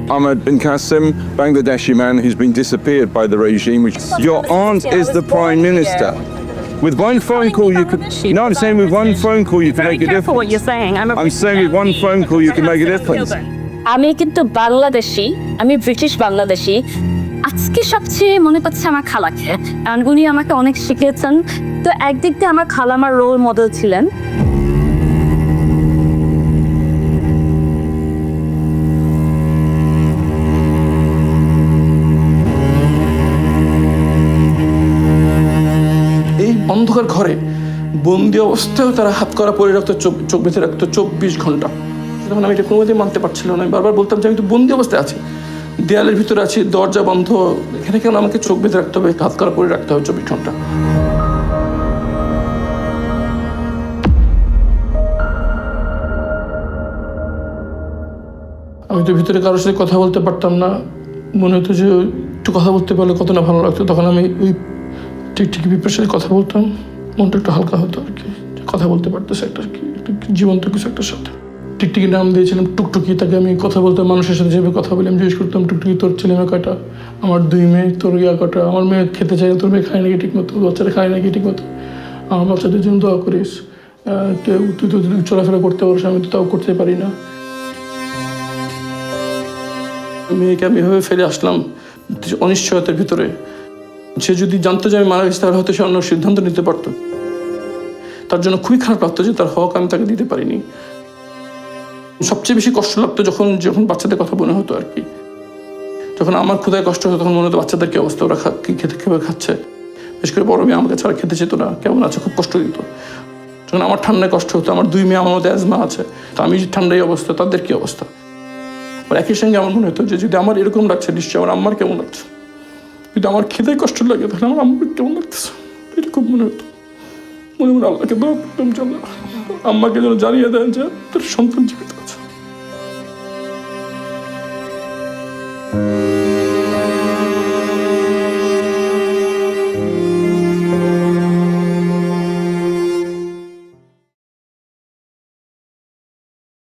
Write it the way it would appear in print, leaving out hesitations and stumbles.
Ahmed bin Qasim, Bangladeshi man who's been disappeared by the regime. Your aunt is the Prime Minister. With one phone call you could... No, I'm saying with one phone call you can make a difference. What you're saying. I'm saying with one phone call you can make a difference. আমি কিন্তু বাংলাদেশি, আমি British Bangladeshi. আজকে সবচেয়ে মনে পড়ছে আমার খালাকে, কারণ উনি আমাকে অনেক শিখিয়েছেন। তো একদিক দিয়ে আমার খালা আমার রোল মডেল ছিলেন। এই অন্ধকার ঘরে বন্দি অবস্থায় তারা হাত করা পরে রাখতো, চোখ বেঁধে রাখতো 24 ঘন্টা। তখন আমি এটা কোনোমতেই মানতে পারছিলাম না। আমি বারবার বলতাম যে আমি তো বন্দি অবস্থায় আছি, দেয়ালের ভিতরে আছি, দরজা বন্ধ, এখানে কেন আমাকে চোখ বেঁধে রাখতে হবে, হাত করা পরে রাখতে হবে 24 ঘন্টা। আমি তো ভিতরে কারোর সাথে কথা বলতে পারতাম না। মনে হতো যে একটু কথা বলতে পারলে কত না ভালো লাগতো। তখন আমি ওই টিকটিকি পিঁপড়ার সাথে কথা বলতাম, মনটা একটু হালকা হতো আর কি, কথা বলতে পারতেছে একটা জীবন্ত কিছু একটা সাথে। টিকটিকি নাম দিয়েছিলাম টুকটুকি, তাকে আমি কথা বলতাম মানুষের সাথে যেভাবে কথা বলি। আমি জিজ্ঞেস করতাম, টুকটুকি তোর ছেলে মেয়ে কয়টা? আমার 2 মেয়ে। তোর ইয়া কটা? আমার মেয়ে খেতে চাই, তোর মেয়ে খায় নাকি ঠিক মতো? বাচ্চারা খায় নাকি ঠিক মতো? আমার বাচ্চাদের জন্য দোয়া করিস। তুই তো চলাফেরা করতে পারিস, আমি তো তাও করতে পারি না। মেয়েকে আমি এভাবে ফেলে আসলাম অনিশ্চয়তার ভিতরে। সে যদি জানতো যে আমি মারা গেছি তাহলে হয়তো সে অন্য সিদ্ধান্ত নিতে পারতো। তার জন্য খুবই খারাপ লাগতো যে তার হক আমি তাকে দিতে পারিনি। সবচেয়ে বেশি কষ্ট লাগতো যখন বাচ্চাদের কথা মনে হতো আর কি। যখন আমার ক্ষুধায় কষ্ট হতো তখন মনে হতো বাচ্চাদের কি অবস্থা, ওরা কি খেতে খেয়ে খাচ্ছে। বিশেষ করে বড় মেয়ে আমাকে ছাড়া খেতে চেত না, কেমন আছে, খুব কষ্ট দিত। যখন আমার ঠান্ডায় কষ্ট হতো, আমার 2 মেয়ে আমার মধ্যে অ্যাজমা আছে, তো আমি ঠান্ডায় অবস্থা, তাদের কি অবস্থা। আর একই সঙ্গে আমার মনে হতো যে যদি আমার এরকম লাগছে নিশ্চয়ই আমার আম্মার কেমন লাগছে। যদি আমার খিদে কষ্ট লাগে তাহলে আমার আম্মার কেমন লাগতেছে, এটা খুব মনে হতো। মনে মনে আল্লাহকে দোয়া করতাম যে আম্মাকে যেন জানিয়ে দেন যে তার সন্তান জীবিত।